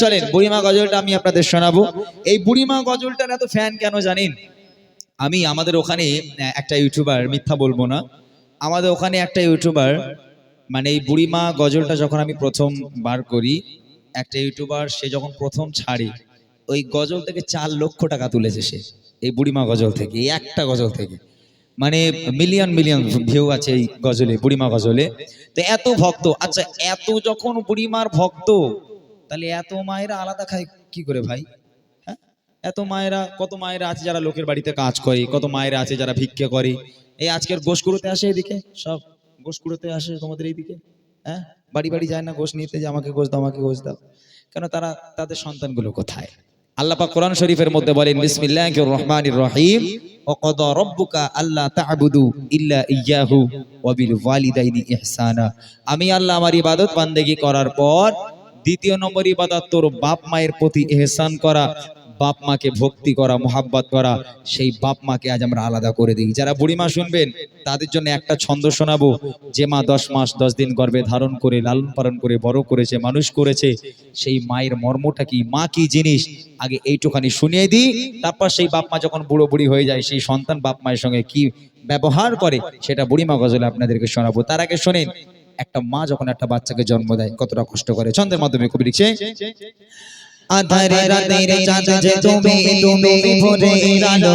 চলেন বুড়িমা গজলটা আমি আপনাদের শোনাবো। এই বুড়িমা গজলটার এত ফ্যান কেন জানেন? আমি আমাদের ওখানে একটা ইউটিউবার, মিথ্যা বলবো না, আমাদের ওখানে একটা ইউটিউবার, মানে এই বুড়িমা গজলটা যখন আমি প্রথম বার করি, একটা ইউটিউবার সে যখন প্রথম ছাড়ে ওই গজল থেকে 4 লক্ষ টাকা তুলেছে সে, এই বুড়িমা গজল থেকে, এই একটা গজল থেকে। মানে মিলিয়ন মিলিয়ন ভিউ আছে এই গজলে, বুড়িমা গজলে। তো এত ভক্ত, আচ্ছা এত যখন বুড়িমার ভক্ত, তাহলে এত মায়েরা আলাদা খায় কি করে ভাই? হ্যাঁ, এত মায়েরা, কত মায়েরা আছে যারা লোকের বাড়িতে কাজ করে, কত মায়েরা আছে যারা ভিক্ষা করে। এই আজকের গোশ কুড়োতে আসে এদিকে, সব গোশ কুড়োতে আসে তোমাদের এইদিকে। হ্যাঁ, বাড়ি বাড়ি যায় না গোশ নিতে, যে আমাকে গোশ দাও, আমাকে গোশ দাও। কেন? তারা, তাদের সন্তানগুলো কোথায়? আল্লাহ পাক কোরআন শরীফের মধ্যে বলেন, বিসমিল্লাহির রহমানির রহিম, ওয়াকাদা রাব্বুকা আল্লা তা'বুদু ইল্লা ইয়্যাহু ওয়া বিল ওয়ালিদাইনি ইহসানা। আমি আল্লাহ আমার ইবাদত বান্দেগি করার পর দ্বিতীয় নম্বর ইবাদত তোর বাপ মায়ের প্রতি ইহসান করা, বাপ মাকে ভক্তি করা, মোহাব্বত করা। সেই বাপ মাকে আজ আমরা আলাদা করে দিই। যারা বুড়িমা শুনবেন তাদের জন্য একটা ছন্দ শোনাবো। যে মা 10 মাস 10 দিন গর্ভে ধারণ করে লালন পালন করে বড় করেছে, মানুষ করেছে, সেই মায়ের মর্মটা কি, মা কি জিনিস, আগে এইটুখানি শুনিয়ে দিই। তারপর সেই বাপ মা যখন বুড়ো বুড়ি হয়ে যায়, সেই সন্তান বাপ মায়ের সঙ্গে কি ব্যবহার করে সেটা বুড়িমা গজলে আপনাদেরকে শোনাবো। তার আগে শোনেন, একটা মা যখন একটা বাচ্চাকে জন্ম দেয় কতটা কষ্ট করে। ছন্দের মাধ্যমে কবি লিখছে, আধারে রাতের চাঁদ যে তুমি তুমি ভোরের আলো,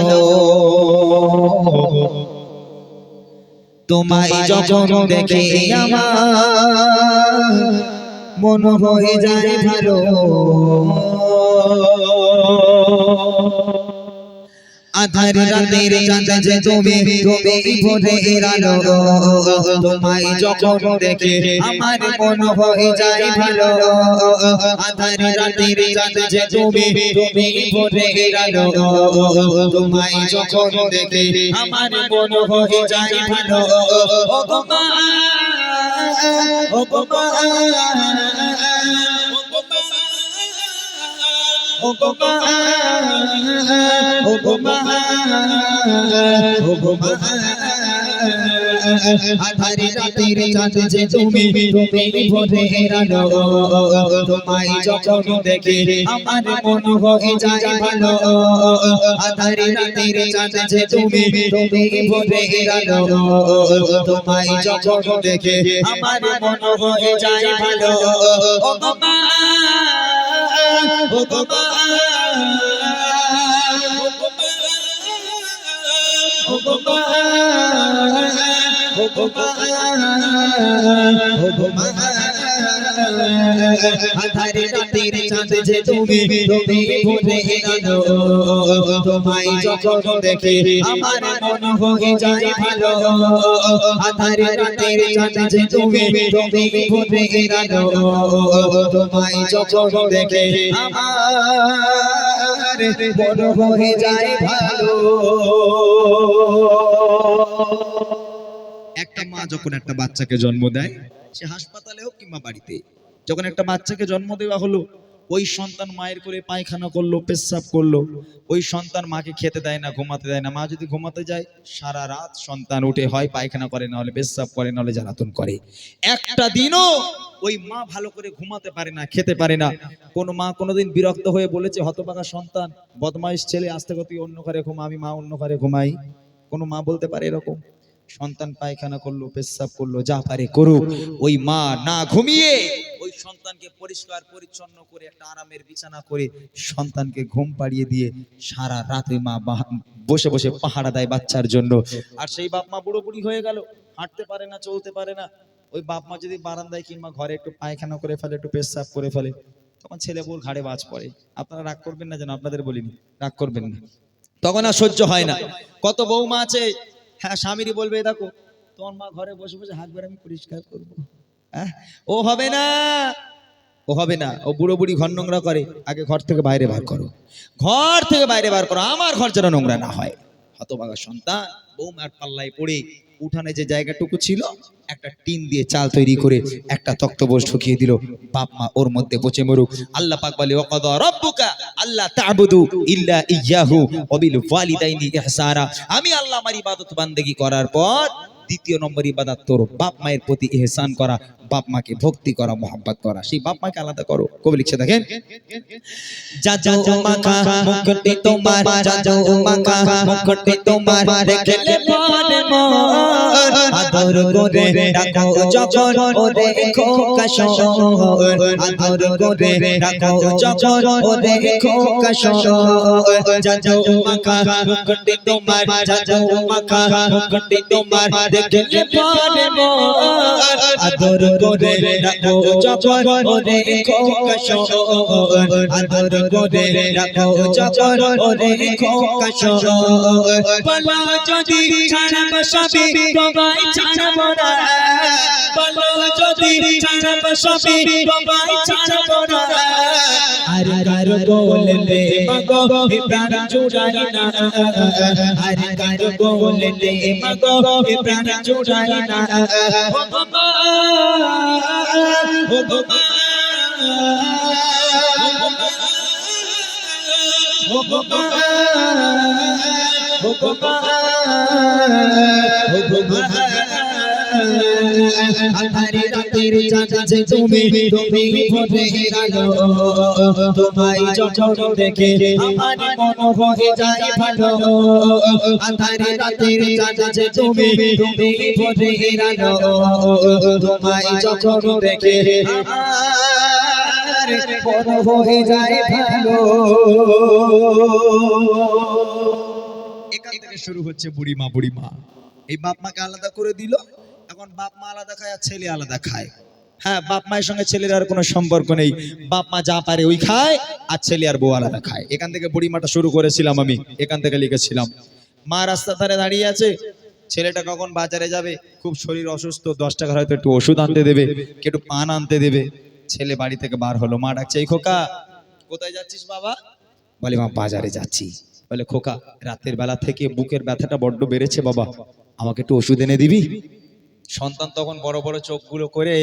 তোমায় যখন দেখে আমার মন হয়ে যায় ভালো। আধার রাতের চাঁদ যে তুমি তুমি ভোরের আলো, তোমায় যখন দেখে আমার মন হয়ে যায় ভালো। আধার রাতের চাঁদ যে তুমি তুমি ভোরের আলো, তোমায় যখন দেখে আমার মন হয়ে যায় ভালো। ও গো মা, ও গো মা, ও গো মা, ও গো মা, ও গো মা। আধার রাতের চাঁদ যে তুমি তুমি ভোরের আলো, তোমায় যখন দেখে আমার মন হয়ে যায় ভালো। আধার রাতের চাঁদ যে তুমি তুমি ভোরের আলো, তোমায় যখন দেখে আমার মন হয়ে যায় ভালো। ও গো মা, ও গো মা, ও গো মা, ও গো মা, ও গো মা। আধার রাতের চাঁদ যে তুমি তুমি ভোরের আলো, তোমায় যখন দেখে আমার মন হয়ে যায় ভালো। আধার রাতের চাঁদ যে তুমি তুমি ভোরের আলো, তোমায় যখন দেখে আমার মন হয়ে যায় ভালো। একটা মা যখন একটা বাচ্চাকে জন্ম দেয়, সে হাসপাতালে হোক কিংবা বাড়িতে, যখন একটা বাচ্চাকে জন্ম দেওয়া হলো, ওই সন্তান মায়ের করে পায়খানা করলো, পেচ্ছাপ করলো, ওই সন্তান মাকে খেতে দেয় না, ঘুমাতে দেয় না। মা যদি ঘুমাতে যায়, সারা রাত সন্তান উঠে হয় পায়খানা করে, না হলে পেচ্ছাপ করে, না হলে জ্বালাতন করে। একটা দিনও ওই মা ভালো করে ঘুমাতে পারে না, খেতে পারে না। কোন মা কোনোদিন বিরক্ত হয়ে বলেছে, হতভাগা সন্তান, বদমাইশ ছেলে, আস্তে করে তুই অন্য ঘরে ঘুমা, আমি মা অন্য ঘরে ঘুমাই? কোনো মা বলতে পারে এরকম? সন্তান পায়খানা করলো, পেচ্ছাপ করলো, যা পারে করুক, ওই মা না ঘুমিয়ে ওই সন্তানকে পরিষ্কার পরিচ্ছন্ন করে একটা আরামের বিছানা করে সন্তানকে ঘুম পাড়িয়ে দিয়ে সারা রাত ওই মা বসে বসে পাহারা দেয় বাচ্চার জন্য। আর সেই বাপ মা বুড়ো বুড়ি হয়ে গেল, হাঁটতে পারে না, চলতে পারে না। ওই বাপ মা যদি বারান্দায় কিংবা ঘরে একটু পায়খানা করে ফেলে, একটু পেচ্ছাপ করে ফেলে, তখন ছেলে বউর ঘাড়ে বাজ পড়ে। আপনারা রাগ করবেন না যেন, আপনাদের বলিনি, রাগ করবেন না। তখন আর সহ্য হয় না। কত বৌমা আছে, হ্যাঁ, স্বামীরই বলবে, দেখো তোমার মা ঘরে বসে বসে হাত বের আমি পরিষ্কার করবো। হ্যাঁ, ও হবে না, ও হবে না, ও বুড়ো বুড়ি ঘর নোংরা করে, আগে ঘর থেকে বাইরে বার করো, ঘর থেকে বাইরে বার করো, আমার ঘর যেন নোংরা না হয়। হতভাগা সন্তান বৌমার পাল্লায় পড়ে উঠানে যে জায়গাটুকু ছিল একটা টিন দিয়ে চাল তৈরি করে একটা তক্তপোষ ঢুকিয়ে দিল, বাপ মা ওর মধ্যে বসে মরুক। আল্লাহ পাক বলে, ওয়াকাদা রাব্বুকা আল্লা তা'বুদু ইল্লা ইয়্যাহু ওয়া বিল ওয়ালিদাইনি ইহসানা। আমি আল্লাহ আমার ইবাদত বান্দেগি করার পর দ্বিতীয় নম্বর ইবাদত তোর বাপ মায়ের প্রতি ইহসান করা, বাপ মাকে ভক্তি করা, মোহাব্বত করা, সেই বাপ মাকে আলাদা করো। কবি লিখছে দেখেন, যাজো মাকা মুকুটি তোমার, যাজো মাকা মুকুটি তোমার, দেখলে পরে মন আদর করে রাখো যখন ওরে খোকা শোন, আদর করে রাখো যখন ওরে খোকা শোন। যাজো মাকা মুকুটি তোমার, যাজো মাকা মুকুটি তোমার, দেখলে পরে মন আদর করে রাখো যখন ওরে খোকা শোন, আদর করে রাখো যখন ওরে খোকা শোন। বলো যদি ছাড়ব সবই তোমায় ছাড়ব না, বলো যদি ছাড়ব সবই তোমায় ছাড়ব না। আর কার বললে মাগো প্রাণ জুড়াই না, আর কার বললে মাগো প্রাণ জুড়াই না। ও বাবা, ও বাবা, ও বাবা, ও বাবা, ও বাবা। আধারে রাতের চাঁদে তুমি তুমি ভরে আলো, তোমায় যখন দেখে আমার মন হয়ে যায় ভালো। আধারে রাতের চাঁদে তুমি তুমি ভরে আলো, তোমায় যখন দেখে আমার মন হয়ে যায় ভালো। এখান থেকে শুরু হচ্ছে বুড়িমা। বুড়িমা এই বাপ মাকে আলাদা করে দিল। এখন বাপ মা আলাদা খায় আর ছেলে আলাদা খায়। হ্যাঁ, বাপ মায়ের সঙ্গে ছেলের আর কোনো সম্পর্ক নেই। বাপ মা যা পারে ওই খায়, আর ছেলে আর বউ আলাদা খায়। এখান থেকে বুড়িমাটা শুরু করেছিলাম আমি, এখান থেকে লিখেছিলাম। মা রাস্তার ধারে দাঁড়িয়ে আছে, ছেলেটা কখন বাজারে যাবে, খুব শরীর অসুস্থ, 10 টাকার হয়তো একটু ওষুধ আনতে দেবে, একটু পান আনতে দেবে। ছেলে বাড়ি থেকে বার হলো, মা ডাকছে, এই খোকা কোথায় যাচ্ছিস বাবা? বলে মা বাজারে যাচ্ছি। বলে খোকা রাতের বেলা থেকে বুকের ব্যথাটা বড্ড বেড়েছে বাবা, আমাকে একটু ওষুধ এনে দিবি? সন্তান তখন বড় বড় চোখগুলো করে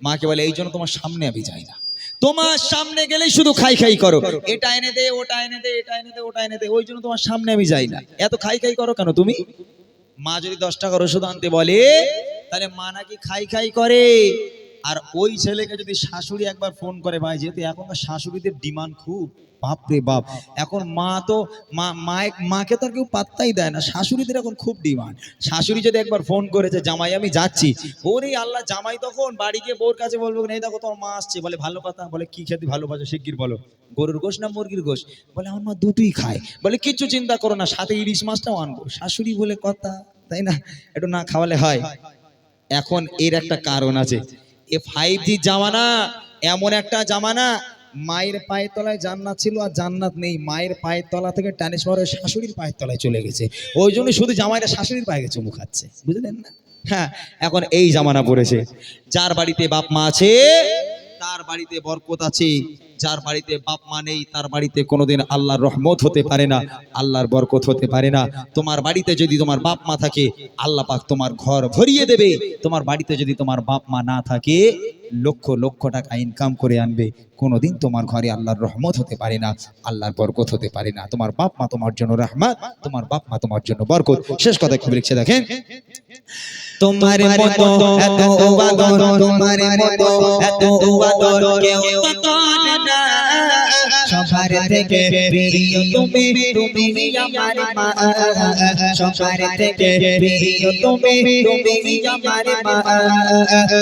মাকে বলে, এই জন্য তোমার সামনে আমি যাই না, তোমার সামনে গেলেই শুধু খাই খাই করো, এটা এনে দে, ওটা এনে দে, এটা এনে দে, ওটা এনে দে, ওই জন্য তোমার সামনে আমি যাই না। এত খাই খাই করো কেন তুমি? মা যদি 10 টাকার ওষুধ আনতে বলে, তাহলে মা নাকি খাই খাই করে। আর ওই ছেলেকে যদি শাশুড়ি একবার ফোন করে, ভাই যেহেতু এখনকার শাশুড়িদের ডিমান্ড খুব, বাপরে বাপ, এখন মা তো মাকে তো আর কেউ পাত্তাই দেয় না, শাশুড়িদের এখন খুব ডিমান্ড। শাশুড়ি যদি একবার ফোন করেছে, জামাই আমি যাচ্ছি, ওরে আল্লাহ, জামাই তখন বাড়ি গিয়ে বউর কাছে বলবো, এই দেখো তোমার মা আসছে। বলে ভালো কথা। বলে কি খেতে ভালোবাসো শিগগির বলো, গরুর গোশ না মুরগির গোশ? বলে আমার মা দুটোই খায়। বলে কিচ্ছু চিন্তা করো না, সাথে ইলিশ মাছটাও আনবো। শাশুড়ি বলে কথা, তাই না? একটু না খাওয়ালে হয়। এখন এর একটা কারণ আছে, এ 5G জামানা, এমন একটা জামানা, মায়ের পায়ের তলায় জান্নাত ছিল আর জান্নাত নেই, মায়ের পায়ের তলা থেকে ট্রান্সফার হয়ে শাশুড়ির পায়ের তলায় চলে গেছে। ওই জন্য শুধু জামাইরা শাশুড়ির পায়ে চুমু খাচ্ছে, বুঝলেন না? হ্যাঁ, এখন এই জামানা পড়েছে। যার বাড়িতে বাপ মা আছে তার বাড়িতে বরকত আছে, যার বাড়িতে বাপ মা নেই তার বাড়িতে কোনোদিন আল্লাহর রহমত হতে পারে না, আল্লাহর বরকত হতে পারে না। তোমার বাড়িতে যদি তোমার বাপ মা থাকে, আল্লাহ পাক তোমার ঘর ভরিয়ে দেবে। তোমার বাড়িতে যদি তোমার বাপ মা না থাকে, লক্ষ লক্ষ টাকা ইনকাম করে আনবে, কোনোদিন তোমার ঘরে আল্লাহর রহমত হতে পারে না, আল্লাহর বরকত হতে পারে না। তোমার বাপ মা তোমার জন্য রহমত, তোমার বাপ মা তোমার জন্য বরকত। শেষ কথা কি লিখছে দেখেন, তোমার মতো এত আদর, তোমার মতো এত আদর কেউ তো করে না। সবার থেকে প্রিয় তুমি, তুমি আমার মা। সবার থেকে প্রিয় তুমি, তুমি আমার মা।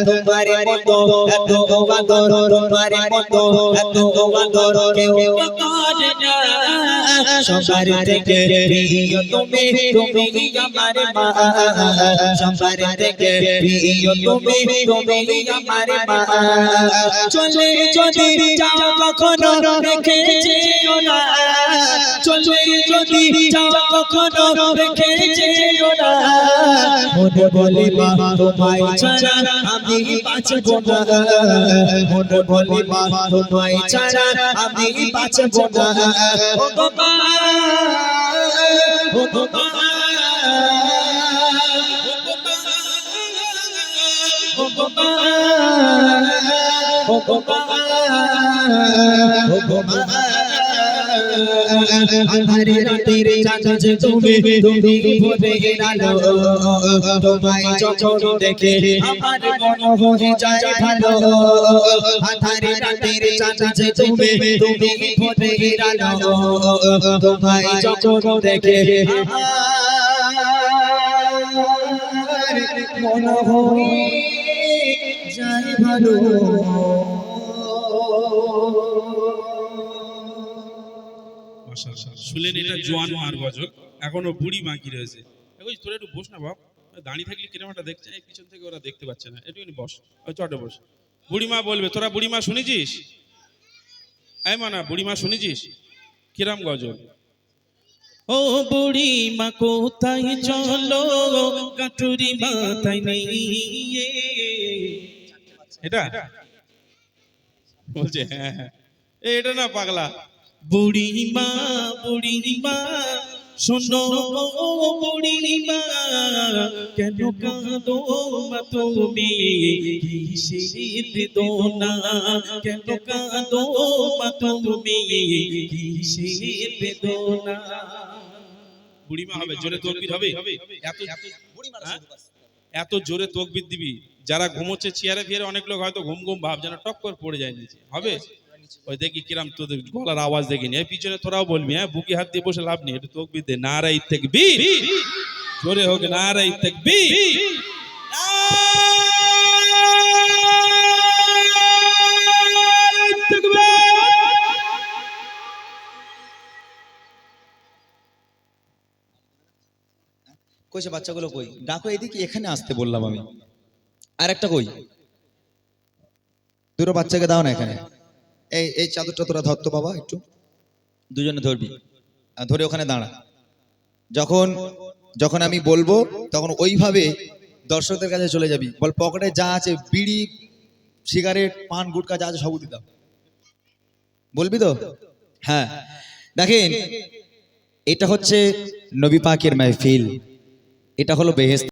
তোমার মতো এত আদর, তোমার মতো এত আদর কেউ তো করে না। সবার থেকে প্রিয় তুমি, তুমি আমার মা। সবার থেকে প্রিয় তুমি, তুমি আমার মা। চলে যদি যাও কখনো রেখে যেও না, চলে যদি যাও কখনো রেখে যেও না। মনে বলে মা তোমায় ছাড়া আমি বাঁচব না, মনে বলে মা তোমায় ছাড়া আমি বাঁচব না। ও বাবা, ও বাবা, ও বাবা, ও বাবা, ও বাবা। আধারে রাতের চাঁদ যে তুমি তুমি ভোরের আলো তোমায় যখন দেখে আমার মন হয়ে যায় ভালো আধারে রাতের চাঁদ যে তুমি তুমি ভোরের আলো তোমায় যখন দেখে আমার মন হয়ে যায় ভালো শুনলেন এটা জোয়ান মার গজল এখনো বুড়ি বাকি রয়েছে দেখো তোরা একটু বস না বাপ দাঁড়িয়ে থাকলে কিরম একটা দেখছে এই পিছন থেকে ওরা দেখতে পাচ্ছে না একটুখানি বস ওই চটে বস বুড়িমা বলবে তোরা বুড়িমা শুনেছিস এই মানা বুড়িমা শুনেছিস কিরাম গজল ও বুড়ি মা কোথায় চলো কাটুরি মাথায় নিয়ে এটা বলছে হ্যাঁ হ্যাঁ এটা না পাগলা বুড়িমা শোনো বুড়িমা কেন কাঁদো মা তুমি কিসের বেদনা কেন কাঁদো মা তুমি কিসের বেদনা বুড়িমা হবে জোরে তকবীর হবে এত জোরে তকবীর দিবি যারা ঘুমোচ্ছে চেয়ারে ফিরে অনেক লোক হয়তো ঘুম ঘুম ভাব যেন টক করে পড়ে যায় নিচে হবে ওই দেখি কিরাম তোদের গলার আওয়াজ দেখিনি এই পিছনে তোরাও বলবি হ্যাঁ বুকে হাত দিয়ে বসে লাভ নেই একটু তকবীর দে নারাই তাকবীর জোরে হোক নারাই তাকবীর কইছে বাচ্চাগুলো কই ডাকো এদিকে এখানে আসতে বললাম আমি আর একটা কই দুটো বাচ্চাকে দাও না এখানে এই এই চাদরটা তোরা ধর তো বাবা একটু দুজনে ধরবি ধরে ওখানে দাঁড়া যখন যখন আমি বলবো তখন ওইভাবে দর্শকদের কাছে চলে যাবি বল পকেটে যা আছে বিড়ি সিগারেট পান গুটকা যা আছে সব দিয়ে দাও বলবি তো হ্যাঁ দেখেন এটা হচ্ছে নবী পাকের মাহফিল এটা হলো বেহেশত